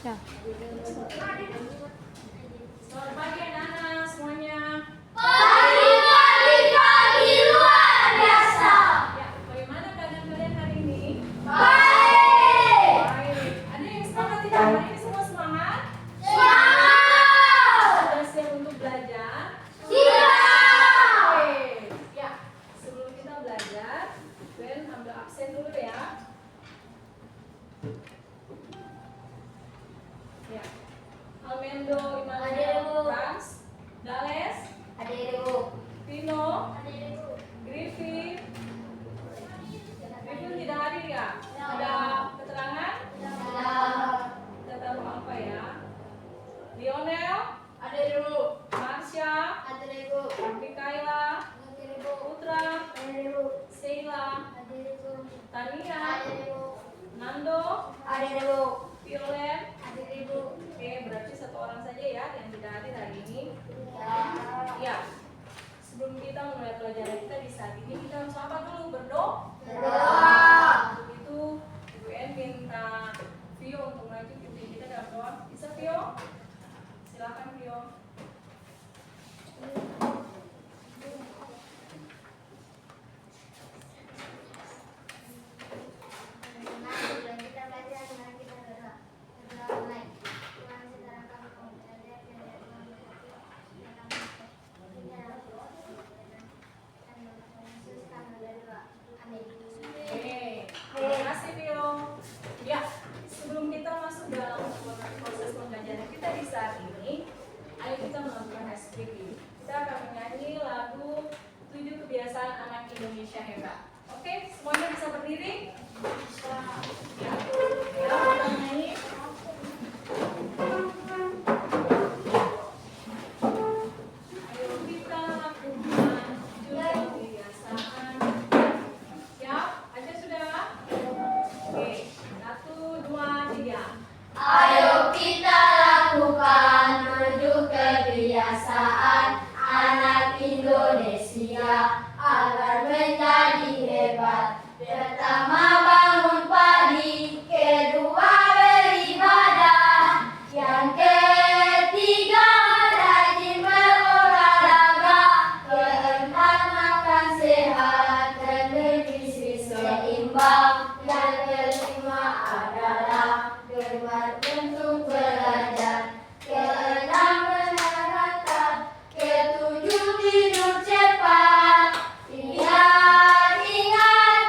Ya. Selamat pagi anak-anak semuanya. Pagi luar biasa. Ya, bagaimana keadaan kalian hari ini? Baik. Baik. Ada yang semangat tidak? Hari ini semua semangat? Semangat. Sudah siap untuk belajar? Siap. Oke. Ya, sebelum kita belajar, Ben ambil absen dulu ya. Ya. Almendo, Immanuel, Frans, Dales, Vino, Griffin. Griffin tidak hadir ya? Ada keterangan? Kita taruh apa ya? Lionel, Marsha, Mikaela, Putra, Sheila, Tania, Nando, Violet. Oke, berarti satu orang saja ya yang tidak hadir hari ini. Ya, sebelum kita mulai pelajaran kita di saat ini, kita harus apa dulu? Berdoa. Untuk itu, Ibu En minta Vio untuk maju pimpin kita dalam doa. Bisa Vio? Silakan Vio. Oke, terima kasih Vio. Ya, sebelum kita masuk dalam proses pembelajaran kita di saat ini, ayo kita melakukan SPP. Kita akan menyanyi lagu 7 Kebiasaan Anak Indonesia Hebat. Oke, semuanya bisa berdiri? Ya, kita nyanyi. Ayo kita lakukan 7 kebiasaan. Siap? Aja sudah? Oke, 1, 2, 3. Ayo kita lakukan 7 kebiasaan anak Indonesia agar menjadi hebat. Pertama, bangun pagi. Kedua, beribadah. Yang ketiga, rajin berolahraga. Keempat, makan sehat dan bergizi seimbang. Yang kelima adalah gemar untuk belajar. Keenam, menyenangkan. Ketujuh, tidur cepat. Ingat,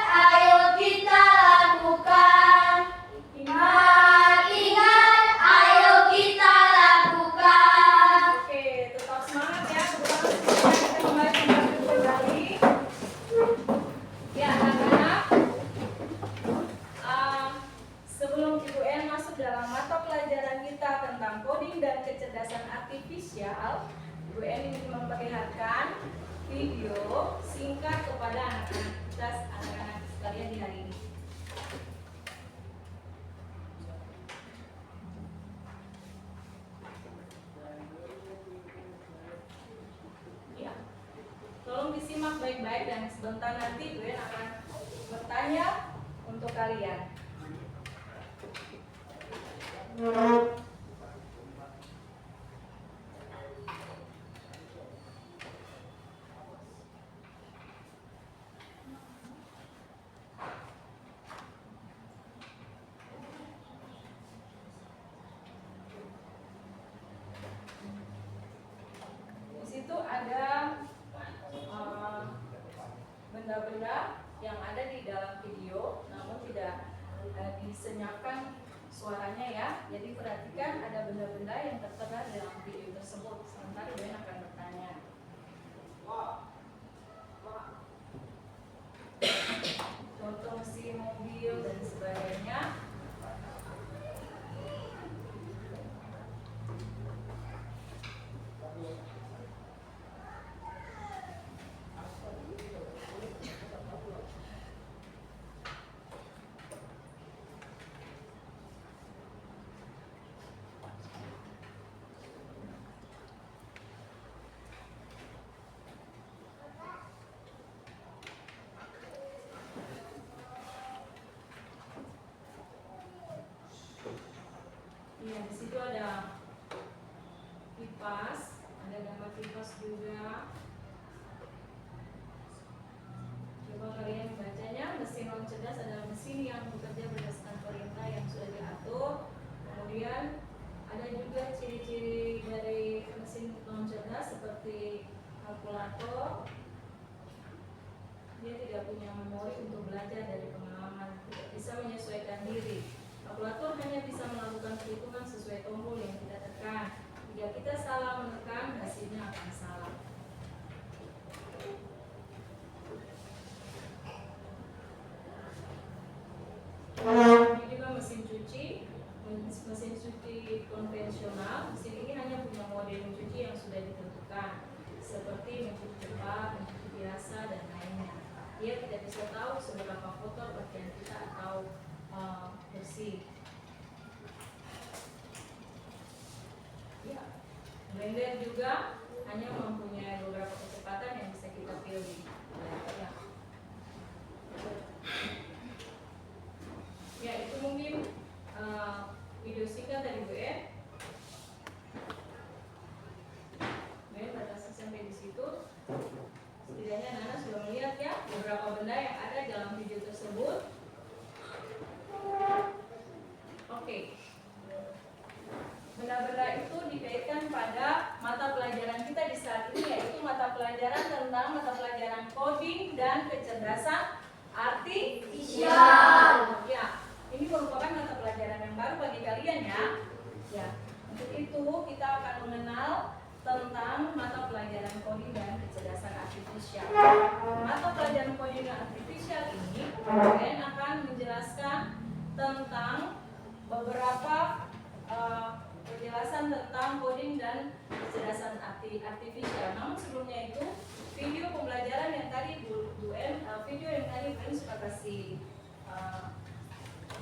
ayo kita lakukan. Ingat, ayo kita lakukan. Oke, tetap semangat ya. Sebentar kita kembali. Ya, anak-anak. Sebelum Ibu En masuk dalam mata pelajaran kita tentang coding dan kecerdasan artifisial, Ibu En ingin memperlihatkan video singkat kepada anak-anak kita, anak-anak sekalian di hari ini. Ya, tolong disimak baik-baik dan sebentar nanti Ibu En akan bertanya untuk kalian. Di situ ada benda-benda yang ada di dalam video, namun tidak disenyapkan suaranya ya. Jadi perhatikan ada benda-benda yang tertera dalam video tersebut. Sebentar Ibu En akan bertanya. Contoh mesin mobil dan sebagainya. Iya, di situ ada kipas, ada gambar kipas juga. Coba kalian bacanya. Mesin non cerdas adalah mesin yang bekerja berdasarkan perintah yang sudah diatur. Kemudian ada juga ciri-ciri dari mesin non cerdas seperti kalkulator. Dia tidak punya memori untuk belajar dari pengalaman, tidak bisa menyesuaikan diri. Kalkulator hanya bisa melakukan perhitungan sesuai tombol yang kita tekan. Jika kita salah menekan, hasilnya akan salah. Ini juga mesin cuci. Mesin cuci konvensional. Mesin ini hanya punya mode mencuci yang sudah ditentukan, seperti mencuci cepat, mencuci biasa, dan lainnya. Dia tidak bisa tahu seberapa kotor pakaian kita atau bersih. Ya, blender juga hanya mempunyai beberapa kecepatan yang bisa kita pilih. Ya. Ya, itu mungkin video singkat dari Bu En. Bu En batasi sampai di situ. Setidaknya Nana sudah melihat ya beberapa benda yang ada dalam video tersebut. Oke. Benda-benda itu dikaitkan pada mata pelajaran kita di saat ini, yaitu mata pelajaran tentang mata pelajaran coding dan kecerdasan artifisial. Ya, ini merupakan mata pelajaran yang baru bagi kalian ya. Ya, untuk itu kita akan mengenal tentang mata pelajaran coding dan kecerdasan artifisial. Mata pelajaran coding dan artifisial ini kalian akan menjelaskan tentang beberapa penjelasan tentang coding dan kecerdasan artifisial. Namun sebelumnya itu video pembelajaran yang tadi Bu En, video yang tadi Bu En sudah kasih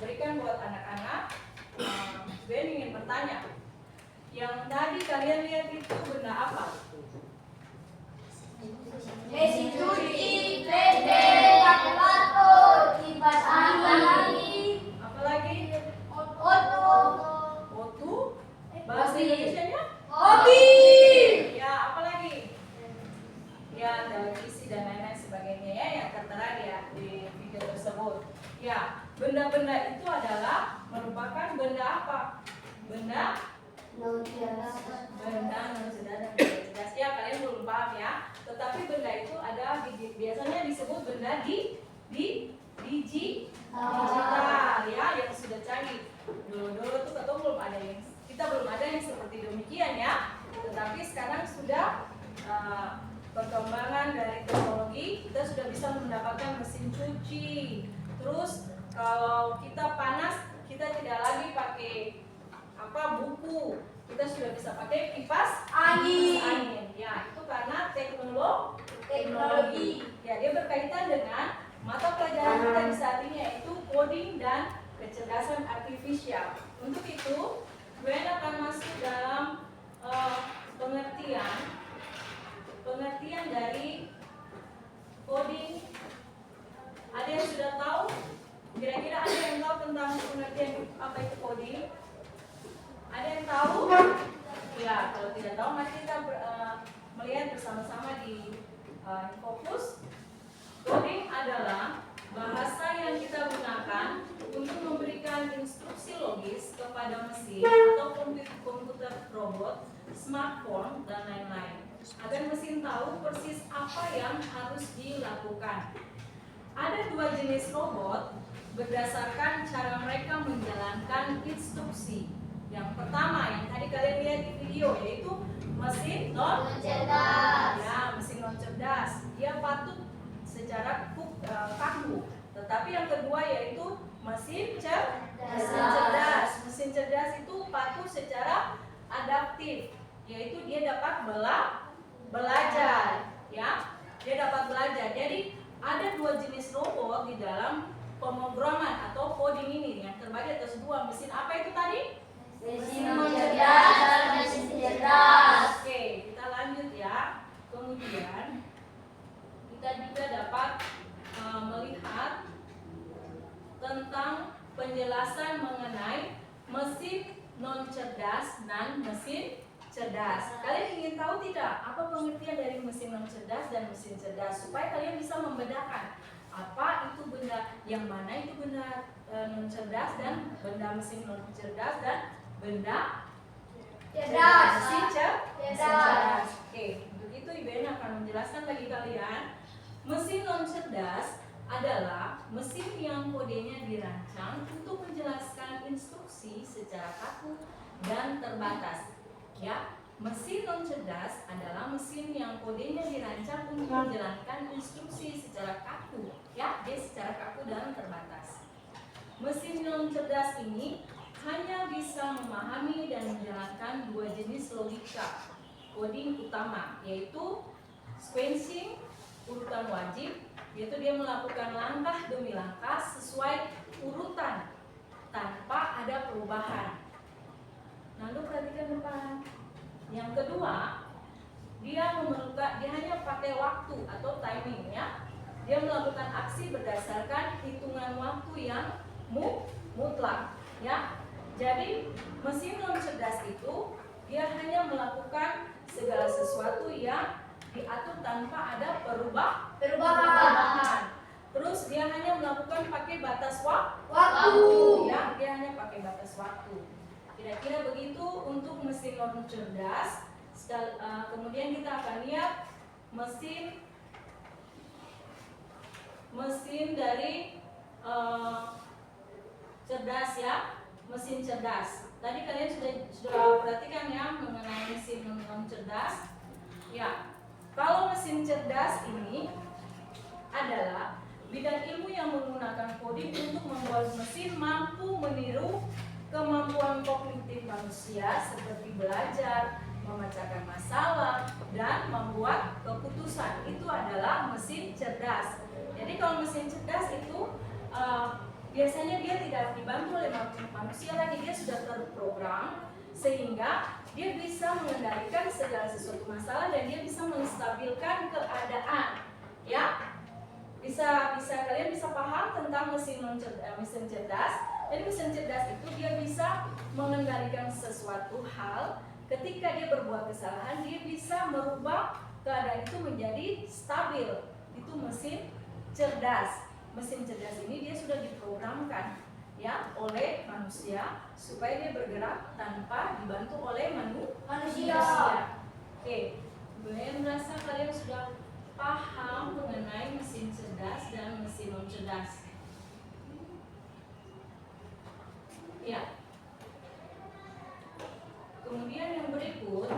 berikan buat anak-anak. Bu En ingin bertanya, yang tadi kalian lihat itu benda apa? Mesin cuci, blender, kalkulator, kipas angin, Apalagi? oto, Bahasa Indonesianya? mobil. Ya, apalagi? Ya, televisi dan lain-lain sebagainya ya yang tertera di video tersebut. Ya, benda-benda itu adalah merupakan benda apa? Benda non cerdas dan benda cerdas. Ya, kalian belum paham ya. Tetapi benda itu ada biasanya disebut benda digital ya, yang sudah canggih. Dulu tuh kita belum ada yang seperti demikian ya. Tetapi sekarang sudah perkembangan dari teknologi, kita sudah bisa mendapatkan mesin cuci. Terus kalau kita panas, kita tidak lagi pakai buku, kita sudah bisa pakai kipas angin. Ya, itu karena teknologi. Ya, dia berkaitan dengan mata pelajaran kita di saat ini, yaitu coding dan kecerdasan artifisial. Untuk itu, Bu En akan masuk dalam pengertian dari coding. Ada yang sudah tahu? Kira-kira ada yang tahu tentang pengertian apa itu coding? Ada yang tahu? Ya, kalau tidak tahu, mari kita melihat bersama-sama di fokus. Coding adalah bahasa yang kita gunakan untuk memberikan instruksi logis kepada mesin atau komputer, robot, smartphone, dan lain-lain, agar mesin tahu persis apa yang harus dilakukan. Ada dua jenis robot berdasarkan cara mereka menjalankan instruksi. Yang pertama yang tadi kalian lihat di video, yaitu mesin non cerdas. Ya, mesin non cerdas. Dia patuh secara kaku. Tetapi yang kedua yaitu mesin cerdas. Mesin cerdas itu patuh secara adaptif, yaitu dia dapat belajar. Ya, dia dapat belajar. Jadi ada dua jenis robot di dalam pemrograman atau coding ini yang terbagi atas dua mesin. Apa itu tadi? Mesin cerdas dan mesin cerdas. Oke, kita lanjut ya. Kemudian kita juga dapat melihat tentang penjelasan mengenai mesin non cerdas cerdas dan mesin cerdas. Kalian ingin tahu tidak apa pengertian dari mesin non cerdas dan mesin cerdas supaya kalian bisa membedakan apa itu benda, yang mana itu benda non cerdas dan benda mesin non cerdas dan benda Cerdas. mesin Cerdas. cerdas. Oke, untuk itu Ibu Eni akan menjelaskan bagi kalian. Mesin non cerdas adalah mesin yang kodenya dirancang untuk menjelaskan instruksi secara kaku dan terbatas. Ya, mesin non cerdas adalah mesin yang kodenya dirancang untuk menjalankan instruksi secara kaku, ya, dia secara kaku dan terbatas. Mesin non cerdas ini hanya bisa memahami dan menjalankan dua jenis logika coding utama, yaitu sequencing urutan wajib, yaitu dia melakukan langkah demi langkah sesuai urutan tanpa ada perubahan. Lalu perhatikan depan. Yang kedua, dia hanya pakai waktu atau timing, ya. Dia melakukan aksi berdasarkan hitungan waktu yang mutlak, ya. Jadi mesin non cerdas itu dia hanya melakukan segala sesuatu yang diatur tanpa ada perubahan. Terus dia hanya melakukan pakai batas waktu, ya. Dia hanya pakai batas waktu. Kira-kira begitu untuk mesin non cerdas. Kemudian kita akan lihat mesin dari cerdas, ya, mesin cerdas. Tadi kalian sudah perhatikan ya mengenai mesin non cerdas. Ya, kalau mesin cerdas ini adalah bidang ilmu yang menggunakan coding untuk membuat mesin mampu meniru kemampuan kognitif manusia seperti belajar, memecahkan masalah, dan membuat keputusan. Itu adalah mesin cerdas. Jadi kalau mesin cerdas itu biasanya dia tidak dibantu oleh manusia lagi, dia sudah terprogram sehingga dia bisa mengendalikan segala sesuatu masalah dan dia bisa menstabilkan keadaan. Ya, kalian bisa paham tentang mesin cerdas. Jadi mesin cerdas itu dia bisa mengendalikan sesuatu hal. Ketika dia berbuat kesalahan, dia bisa merubah keadaan itu menjadi stabil. Itu mesin cerdas. Mesin cerdas ini dia sudah diprogramkan, ya, oleh manusia supaya dia bergerak tanpa dibantu oleh manusia. Oke, gue merasa kalian sudah paham mengenai mesin cerdas dan mesin non cerdas. Ya. Kemudian yang berikut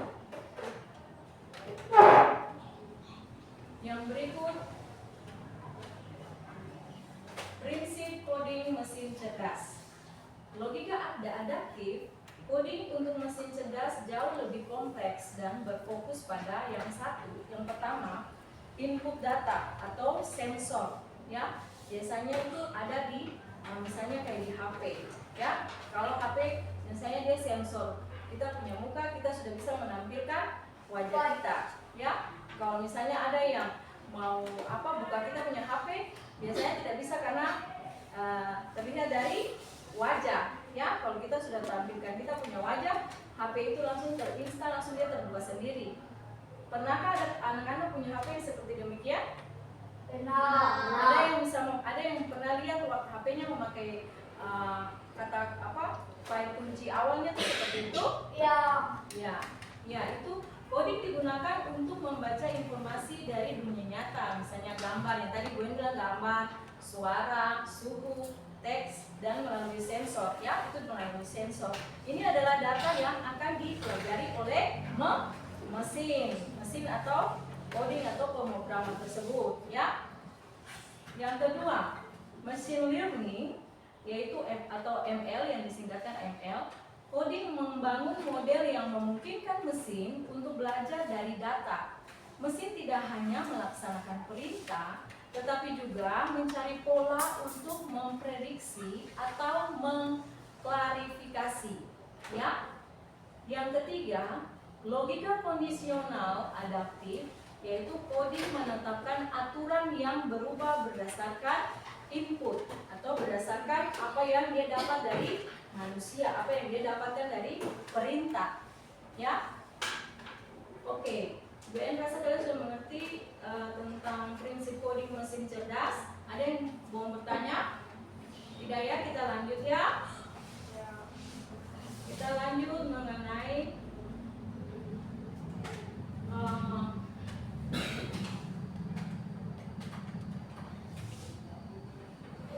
prinsip coding mesin cerdas. Logika adaptif, coding untuk mesin cerdas jauh lebih kompleks dan berfokus pada yang satu. Yang pertama, input data atau sensor, ya. Biasanya itu ada di misalnya kayak di HP, ya. Kalau HP misalnya dia sensor, kita punya muka, kita sudah bisa menampilkan wajah kita, ya. Kalau misalnya ada yang mau buka kita punya HP, biasanya tidak bisa karena terlihat dari wajah, ya. Kalau kita sudah tampilkan kita punya wajah, HP itu langsung terinstal, langsung dia terbuka sendiri. Pernahkah ada anak-anak punya HP yang seperti demikian? Pernah. Ada yang pernah lihat HP-nya memakai file kunci awalnya tuh seperti itu? Ya, itu coding digunakan untuk membaca informasi dari dunia nyata, misalnya gambar yang tadi gue bilang, gambar, suara, suhu, teks, dan melalui sensor, ya, itu melalui sensor. Ini adalah data yang akan dipelajari oleh mesin atau coding atau pemrograman tersebut, ya. Yang kedua, machine learning, yaitu atau ML yang disingkatkan ML. Coding membangun model yang memungkinkan mesin untuk belajar dari data. Mesin tidak hanya melaksanakan perintah, tetapi juga mencari pola untuk memprediksi atau mengklarifikasi, ya. Yang ketiga, logika kondisional adaptif, yaitu coding menetapkan aturan yang berubah berdasarkan input atau berdasarkan apa yang dia dapat dari manusia, apa yang dia dapatkan dari perintah. Ya, oke. BN rasa kalian sudah mengerti tentang prinsip coding mesin cerdas. Ada yang mau bertanya? Tidak ya, kita lanjut ya. Kita lanjut mengenai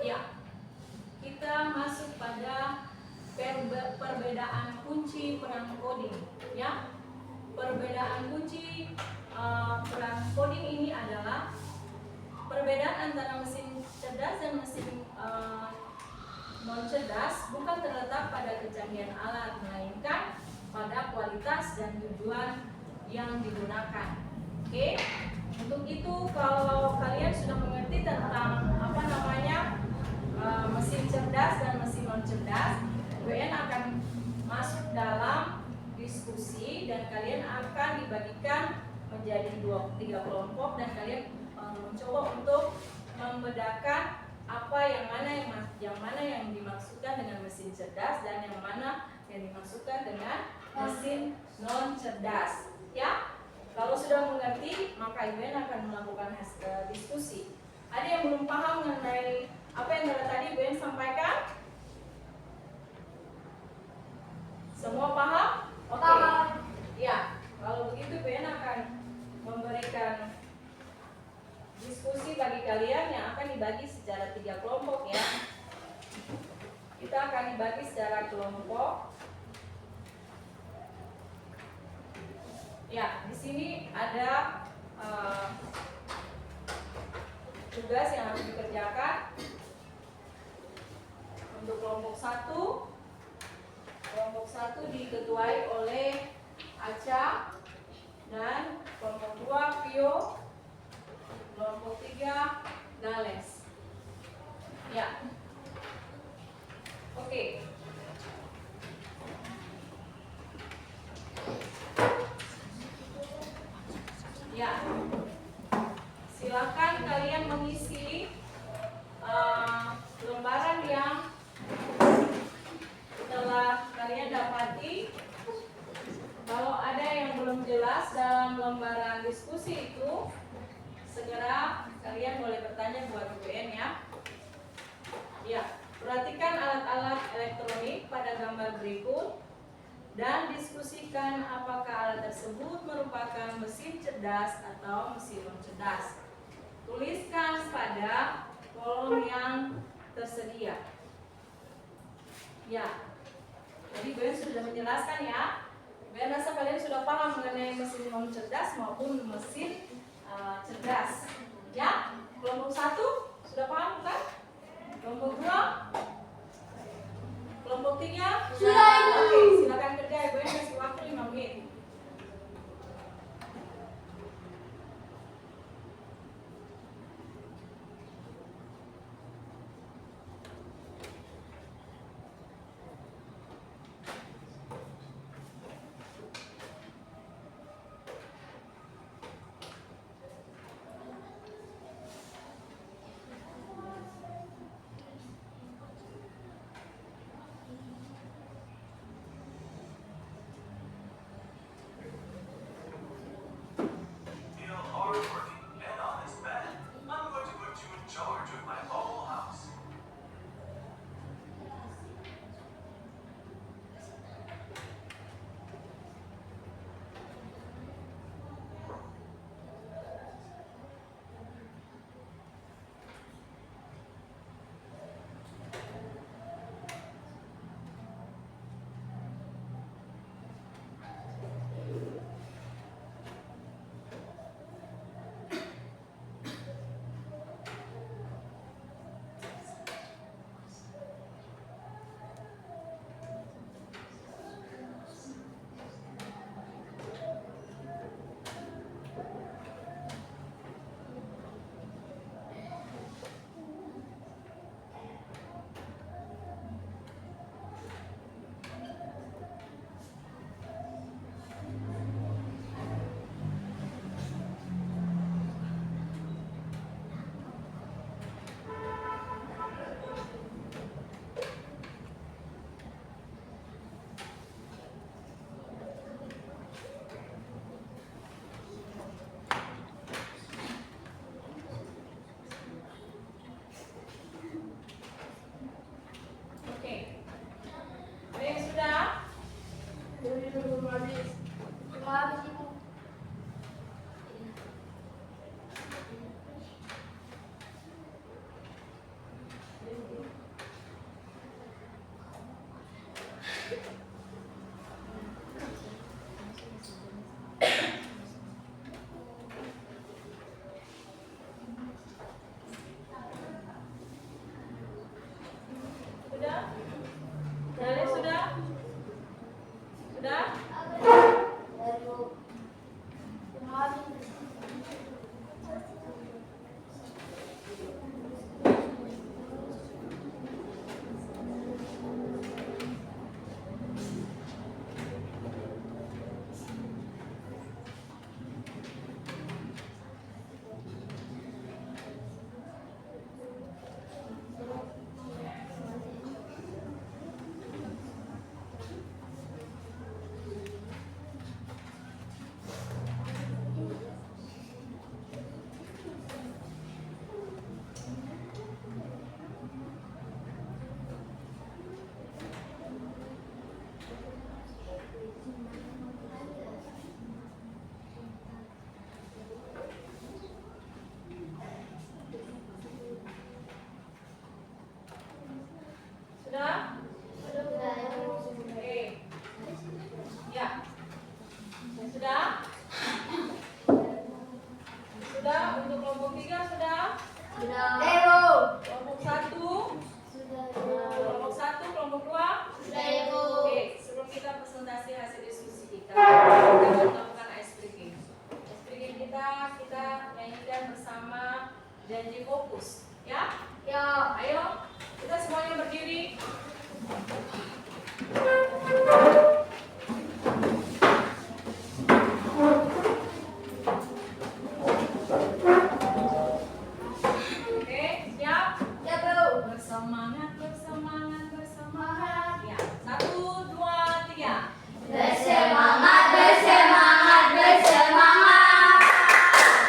ya, kita masuk pada perbedaan kunci peran coding. Ya, perbedaan kunci peran coding ini adalah perbedaan antara mesin cerdas dan mesin non cerdas bukan terletak pada kecanggihan alat, melainkan pada kualitas dan tujuan yang digunakan. Oke, untuk itu kalau kalian sudah mengerti tentang apa namanya mesin cerdas dan mesin non cerdas, UN akan masuk dalam diskusi dan kalian akan dibagikan menjadi 3 kelompok dan kalian mencoba untuk membedakan apa yang mana yang dimaksudkan dengan mesin cerdas dan yang mana yang dimaksudkan dengan mesin non cerdas. Ya, kalau sudah mengerti maka UN akan melakukan diskusi. Ada yang belum paham mengenai apa yang tadi UN sampaikan? Semua paham? Oke. Ya, kalau begitu UN akan memberikan diskusi bagi kalian yang akan dibagi secara 3 kelompok ya. Kita akan dibagi secara kelompok. Ya, di sini ada tugas yang harus dikerjakan. Untuk kelompok 1 diketuai oleh Aca dan kelompok 2 Pio, kelompok 3 Gales. Ya. Oke. Ya. Silakan kalian mengisi lembaran yang telah kalian dapati. Kalau ada yang belum jelas dalam lembaran diskusi itu, segera kalian boleh bertanya buat UN ya. Ya, perhatikan alat-alat elektronik pada gambar berikut dan diskusikan apakah alat tersebut merupakan mesin cerdas atau mesin non cerdas. Tuliskan pada kolom yang tersedia. Ya, jadi Ben sudah menjelaskan ya. Ben rasa kalian sudah paham mengenai mesin non cerdas maupun mesin cerdas. Ya, kelompok 1 sudah paham bukan? Kelompok 2, kelompok 3 sudah. Oke, silakan kerja. Ben kasih waktu 5 menit. Sudah? Sudah? Oke. Ya. Sudah? Sudah untuk kelompok 3 sudah? Kelompok 1? Kelompok 1, kelompok 2? Oke, sebelum kita presentasi hasil diskusi kita melakukan ice breaking. Ice breaking kita nyanyikan bersama janji fokus, ya? Ayo, kita semuanya berdiri. Oke, siap? Bersemangat, bersemangat, bersemangat. Ya, 1, 2, 3. Bersemangat, bersemangat, bersemangat.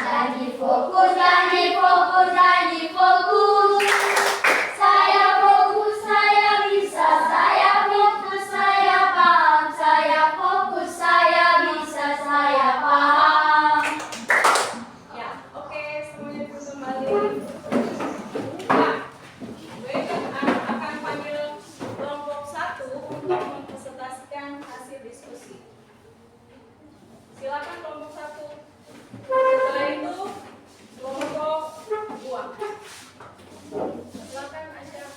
Janji fokus, janji fokus, janji fokus. Saya fokus, saya bisa. Saya fokus, saya paham. Saya fokus, saya bisa. Saya paham. Ya, oke, semuanya duduk kembali. Ya, gue akan panggil kelompok 1 untuk mempresentasikan hasil diskusi. Silakan kelompok 1. Setelah itu kelompok 2. Silakan Aisyah.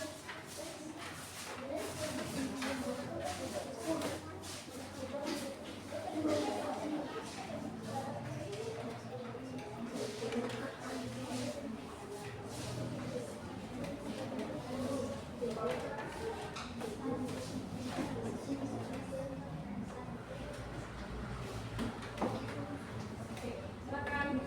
Silakan.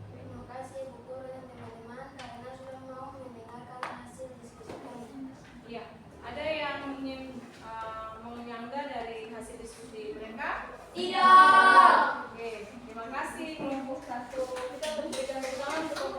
Terima kasih Bu Guru dan teman-teman karena sudah mau mendengarkan hasil diskusi kami. Iya, ada yang ingin menyanggah dari hasil diskusi mereka? Tidak. Oke, terima kasih kelompok 1. Kita berikan tepuk tangan untuk kelompok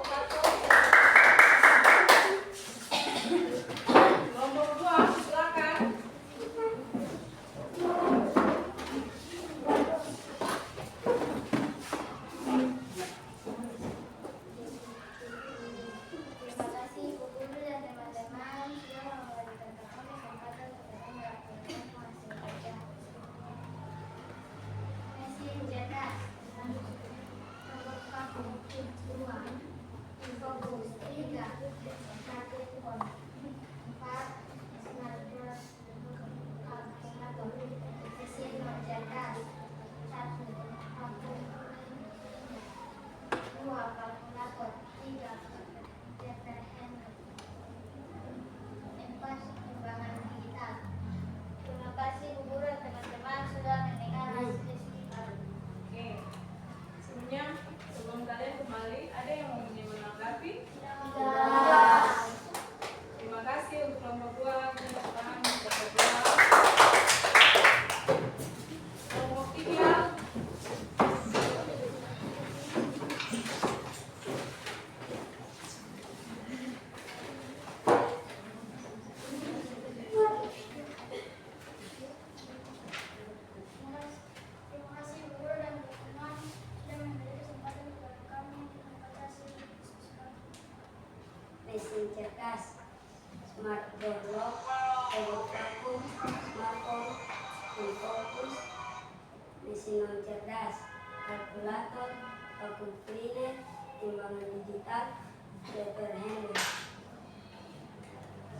mesin cerdas, smart door lock, robot vacuum, smartphone, infocus, mesin non cerdas, kalkulator, vacuum cleaner, timbangan digital, paper handler.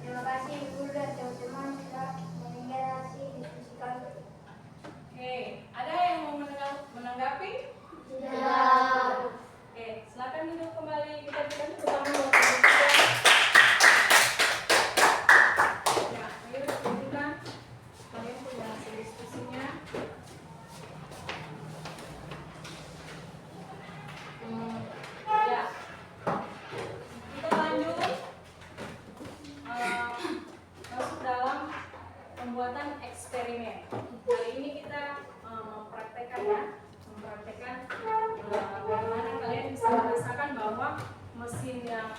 Terima kasih Ibu dan teman-teman sudah mendengarkan diskusi kami. Oke, ada yang mau menanggapi? Tidak. Oke, silakan duduk kembali. Kita berikan tepuk tangan buat kalian. Ya, ayo tunjukkan. Kalian punya hasil diskusinya. Ya, kita lanjut masuk dalam pembuatan eksperimen. Kali ini kita mempraktekkan bagaimana kalian bisa merasakan bahwa mesin yang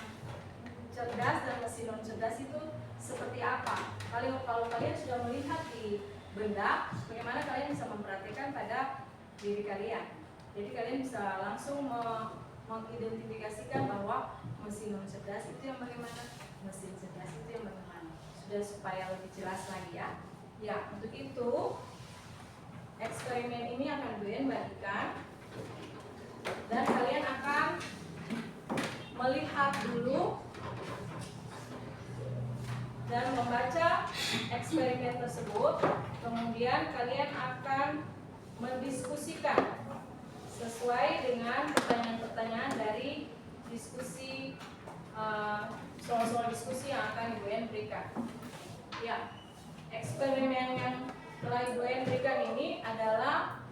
cerdas dan mesin non cerdas itu seperti apa. Kalau kalian sudah melihat di benda, bagaimana kalian bisa mempraktekkan pada diri kalian. Jadi kalian bisa langsung mengidentifikasikan bahwa mesin non cerdas itu yang bagaimana, mesin cerdas itu yang bagaimana. Sudah supaya lebih jelas lagi ya. Ya, untuk itu eksperimen ini akan kalian bagikan dan kalian akan melihat dulu dan membaca eksperimen tersebut. Kemudian kalian akan mendiskusikan sesuai dengan pertanyaan-pertanyaan dari diskusi soal-soal diskusi yang akan Ibu En berikan. Ya, eksperimen yang telah Ibu En berikan ini adalah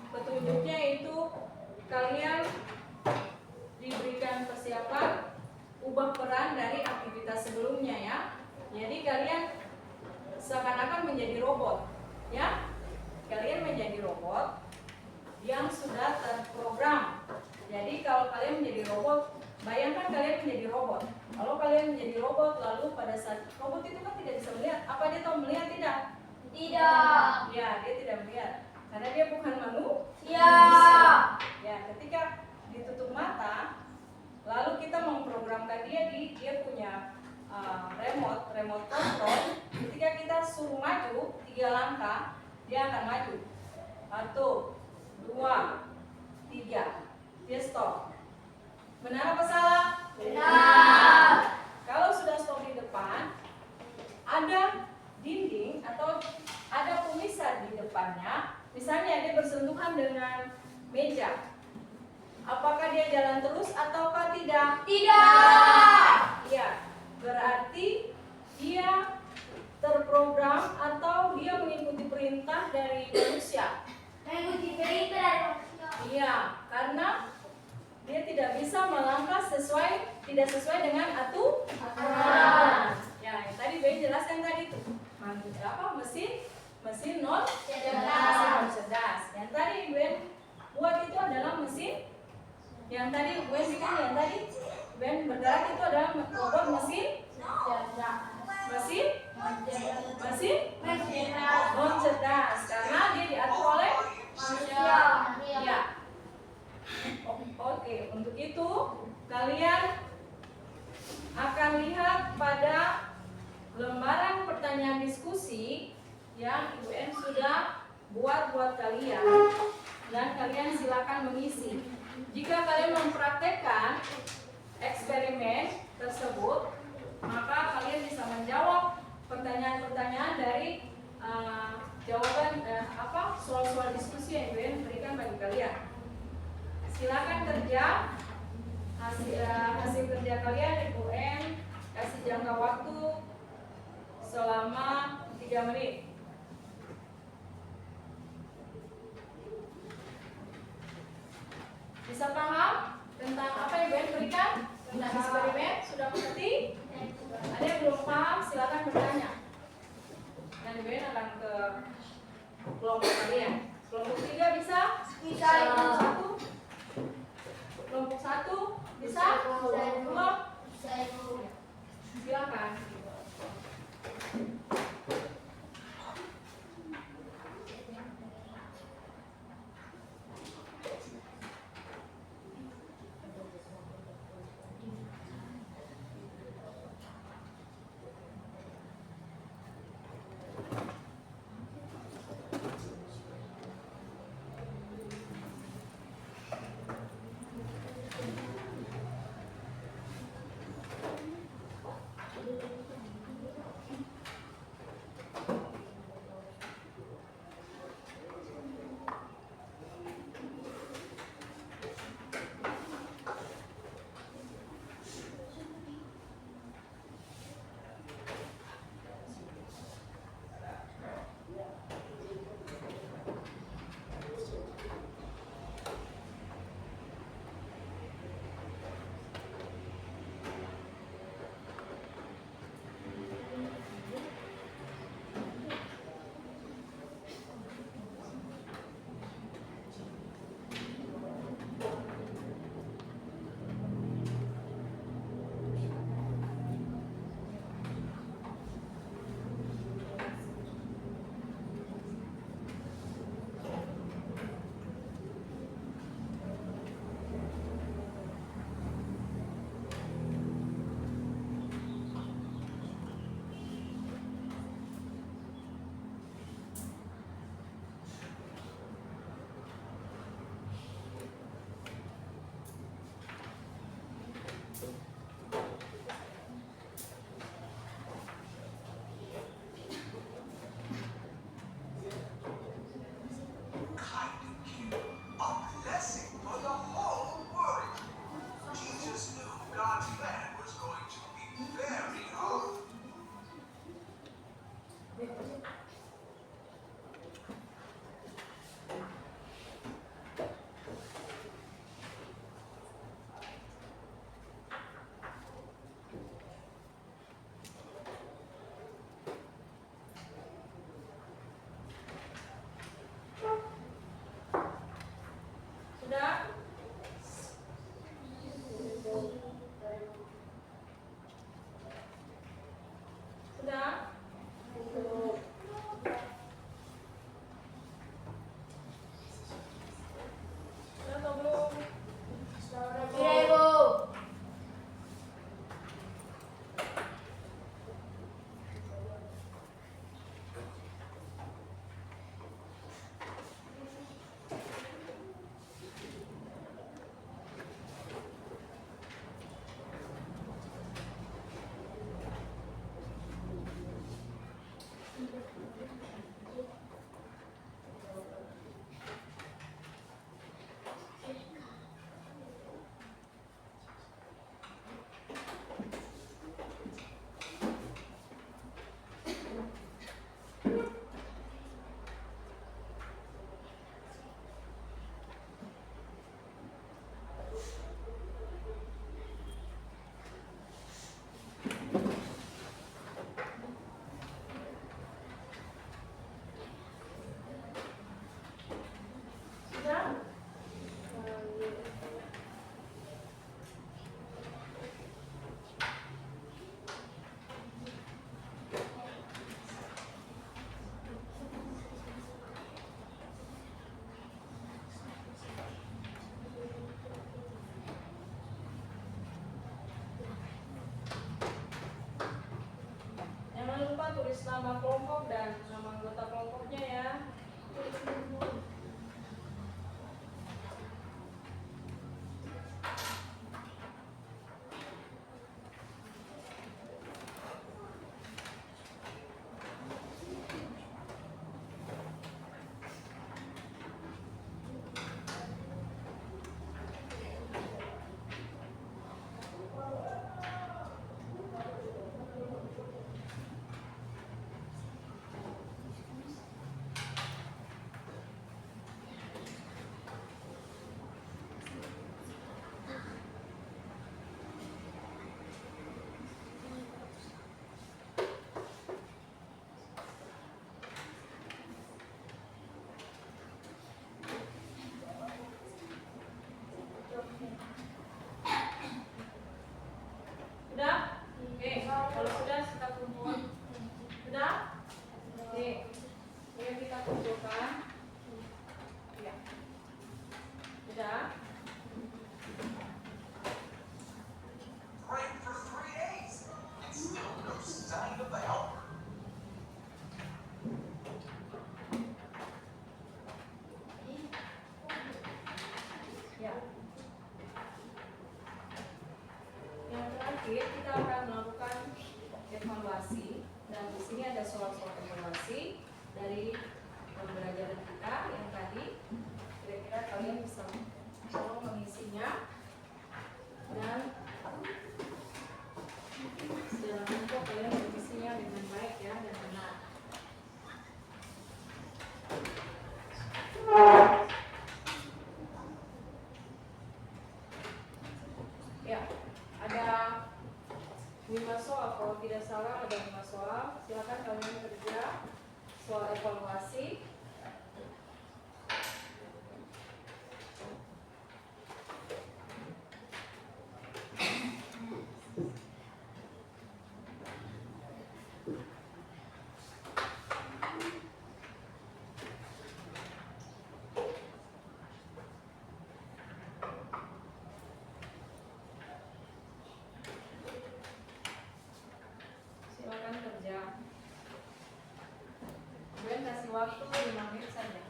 petunjuknya itu kalian diberikan persiapan ubah peran dari aktivitas sebelumnya ya. Jadi kalian seakan-akan menjadi robot ya. Kalian menjadi robot yang sudah terprogram. Jadi kalau kalian menjadi robot, bayangkan kalian menjadi robot. Kalau kalian menjadi robot, lalu pada saat robot itu kan tidak bisa melihat. Apa dia tahu melihat tidak? Tidak. Ya, dia tidak melihat. Karena dia bukan manusia. Ya, ketika ditutup mata, lalu kita memprogramkan dia punya remote control. Ketika kita suruh maju 3 langkah, dia akan maju. 1, 2, 3. Dia stop. Benar apa salah? Benar. Kalau sudah stop di depan, ada dinding atau ada pemisah di depannya. Misalnya dia bersentuhan dengan meja. Apakah dia jalan terus ataukah tidak? Tidak. Iya, berarti dia terprogram atau dia mengikuti perintah dari manusia. Mengikuti perintah dari manusia. Iya, karena dia tidak bisa melangkah tidak sesuai dengan aturan. Ya, yang tadi Ben jelaskan tadi itu. Mesin non cerdas. Yang tadi Ben buat itu adalah mesin. Yang tadi Ben bikin yang tadi Ben bergerak itu adalah robot mesin non cerdas karena dia diatur oleh manusia. Ya. Oke, untuk itu kalian akan lihat pada lembaran pertanyaan diskusi yang Ibu En sudah buat kalian dan kalian silakan mengisi. Jika kalian mempraktekkan eksperimen tersebut, maka kalian bisa menjawab pertanyaan-pertanyaan dari jawaban soal-soal diskusi yang Ibu En berikan bagi kalian. Silakan kerja hasil kerja kalian Ibu En kasih jangka waktu selama 3 menit. Bisa paham tentang apa yang Ibu En berikan tentang eksperimen? Sudah mengerti? Ada yang belum paham? Silakan bertanya. Dan Ibu En akan ke kelompok kalian. Kelompok 3 bisa? Bisa. Kelompok 1 bisa? Kelompok 2? Silakan. nama kelompok dan nama anggota kelompoknya ya. Sudah? Oke, kalau sudah kita kumpul. Sudah? Oke, ini kita kumpulkan. Ya. Sudah? Break for 3 days and still no sign of the helper. Ya. Yang terakhir kita akan melakukan evaluasi dan di sini ada soal-soal evaluasi dari pembelajaran kita yang tadi. Kira-kira kalian bisa tolong mengisinya dan dalam bentuk kalian mengisinya dengan baik ya dan benar. Ya, ada 5 soal, kalau tidak salah ada 5 soal. Silakan kalian kerja soal evaluasi. Silakan kerja. Kemudian kasih waktu 5 menit saja.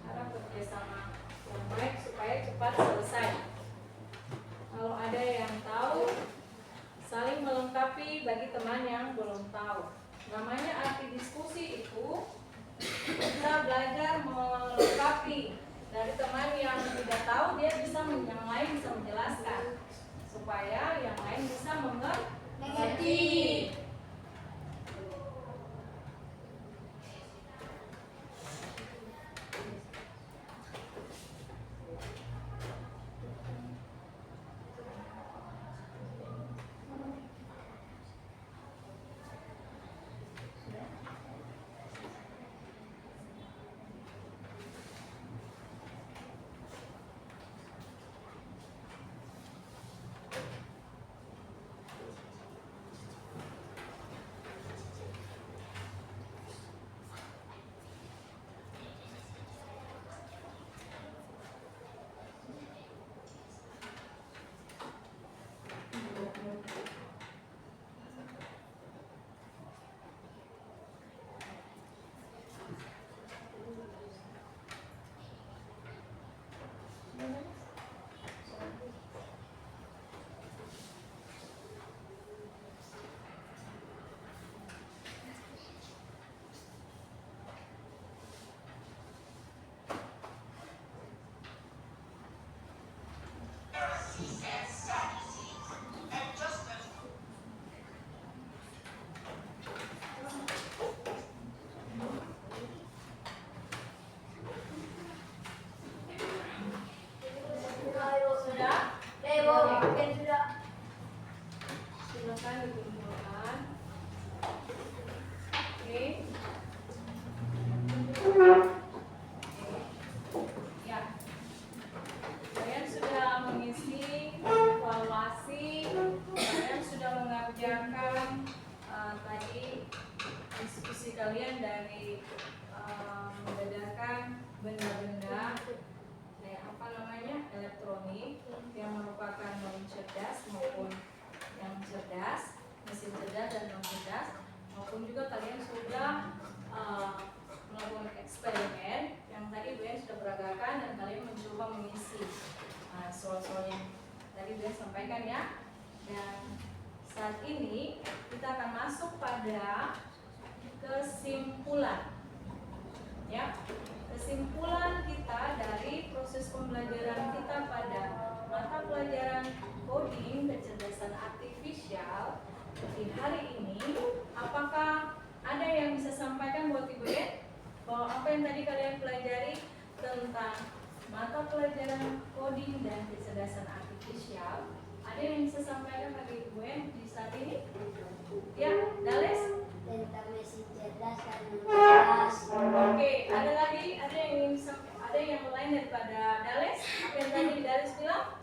Harap kerjasama yang baik supaya cepat selesai. Kalau ada yang tahu, saling melengkapi bagi teman yang belum tahu. Namanya arti diskusi itu kita belajar melengkapi dari teman yang tidak tahu, dia bisa yang lain bisa menjelaskan supaya yang lain bisa mengerti. Silakan dikumpulkan. Oke. Ya. Kalian sudah mengisi evaluasi, kalian sudah mengerjakan tadi diskusi kalian dari membedakan benda-benda kayak elektronik yang merupakan non cerdas maupun yang cerdas, mesin cerdas dan non cerdas, maupun juga kalian sudah melakukan eksperimen yang tadi Bu En sudah peragakan dan kalian mencoba mengisi soal-soal yang tadi Bu En sampaikan ya. Dan saat ini kita akan masuk pada kesimpulan ya. Kesimpulan kita dari proses pembelajaran kita pada mata pelajaran coding kecerdasan artifisial di hari ini, apakah ada yang bisa sampaikan buat Ibu En bahwa apa yang tadi kalian pelajari tentang mata pelajaran coding dan kecerdasan artifisial, ada yang bisa sampaikan bagi Ibu En di saat ini? Ya, Dales? Tentang mesin cerdas dan non cerdas. Oke, ada lagi? Ada yang ingin ada yang lain daripada Dales? Apa yang tadi Dales bilang?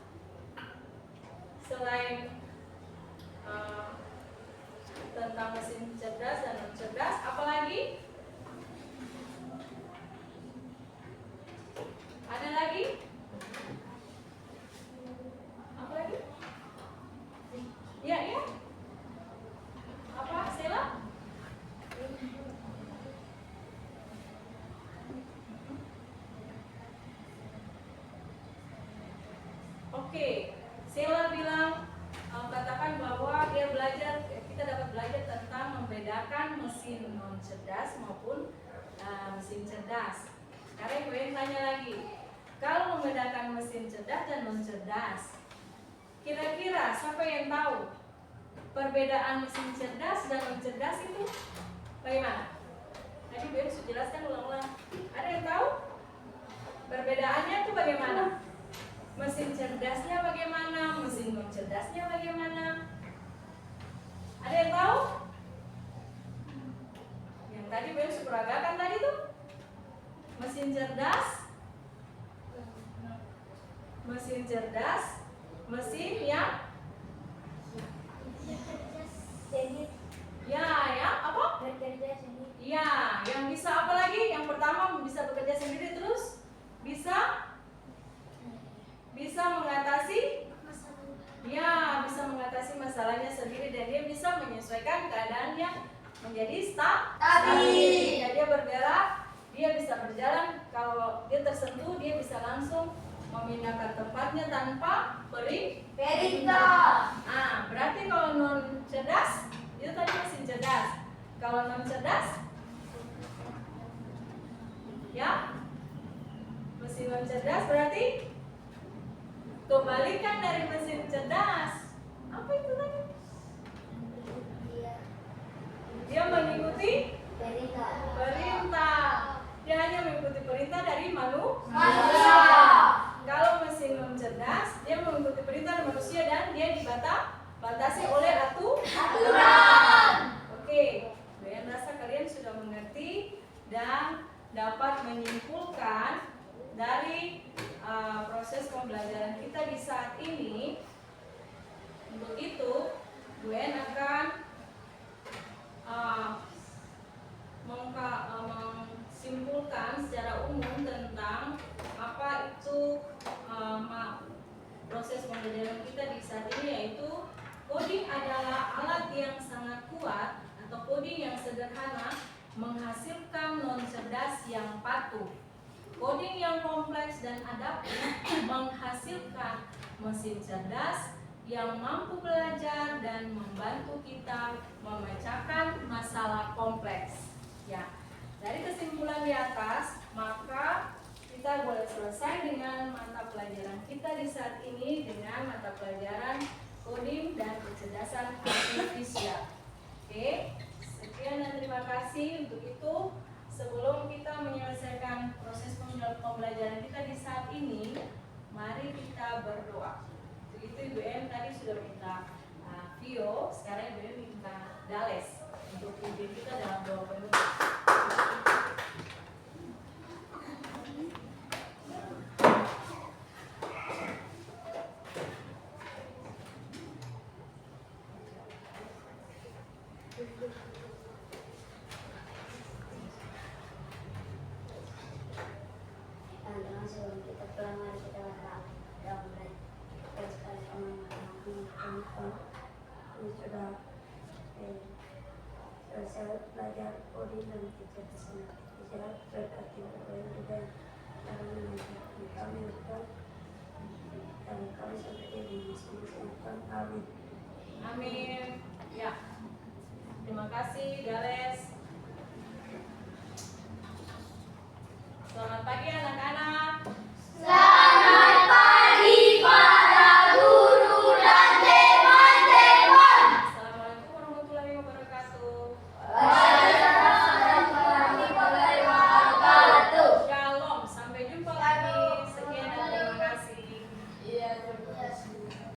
Selain tentang mesin cerdas dan non cerdas, apa lagi? Ada lagi? Apa lagi? Ya, ya. Apa, Sela? Oke, Sela bilang katakan bahwa dia belajar, kita dapat belajar tentang membedakan mesin non cerdas maupun mesin cerdas. Sekarang Ibu En tanya lagi, kalau membedakan mesin cerdas dan non cerdas, kira-kira siapa yang tahu perbedaan mesin cerdas dan non cerdas itu bagaimana? Tadi Bu En sudah jelaskan ulang-ulang. Ada yang tahu perbedaannya itu bagaimana? Mesin cerdasnya bagaimana? Mesin non cerdasnya bagaimana? Ada yang tahu? Yang tadi Bu En supragakan tadi tuh mesin cerdas, mesin yang ya apa? Bekerja sendiri. Ya, yang bisa apa lagi? Yang pertama bisa bekerja sendiri, terus bisa mengatasi bisa mengatasi masalahnya sendiri dan dia bisa menyesuaikan keadaannya menjadi stabil. Jika dia bergerak, dia bisa berjalan. Kalau dia tersentuh, dia bisa langsung memindahkan tempatnya tanpa perintah. Berarti kalau non cerdas itu tadi mesin cerdas. Kalau non cerdas, ya mesin non cerdas berarti kebalikan dari mesin cerdas. Apa itu tadi? Dia mengikuti perintah. Dia hanya mengikuti perintah dari manusia. Kalau mesin non cerdas, dia mengikuti perintah dari manusia dan dia dibatasi oleh aturan. Oke, Bu En rasa kalian sudah mengerti dan dapat menyimpulkan dari proses pembelajaran kita di saat ini. Untuk itu, Bu En akan menyimpulkan secara umum tentang apa itu proses pembelajaran kita di saat ini, yaitu coding adalah alat yang sangat kuat atau coding yang sederhana menghasilkan non cerdas yang patuh. Coding yang kompleks dan adaptif menghasilkan mesin cerdas yang mampu belajar dan membantu kita memecahkan masalah kompleks. Ya, dari kesimpulan di atas, maka kita boleh selesai dengan mata pelajaran kita di saat ini dengan mata pelajaran coding dan kecerdasan artifisial. Oke, sekian dan terima kasih. Untuk itu, sebelum kita menyelesaikan proses pembelajaran kita di saat ini, mari kita berdoa. Untuk itu Ibu En tadi sudah minta Vio, sekarang Ibu En minta Dales untuk pimpin kita dalam doa penutup. Sebelum kita pulang, mari kita kami sudah selesai belajar coding dan teacher di sana. Teacher berarti juga dalam mengajar kami untuk dan kami sampai di sini semua kami. Amin. Ya. Terima kasih, Gales. Selamat pagi,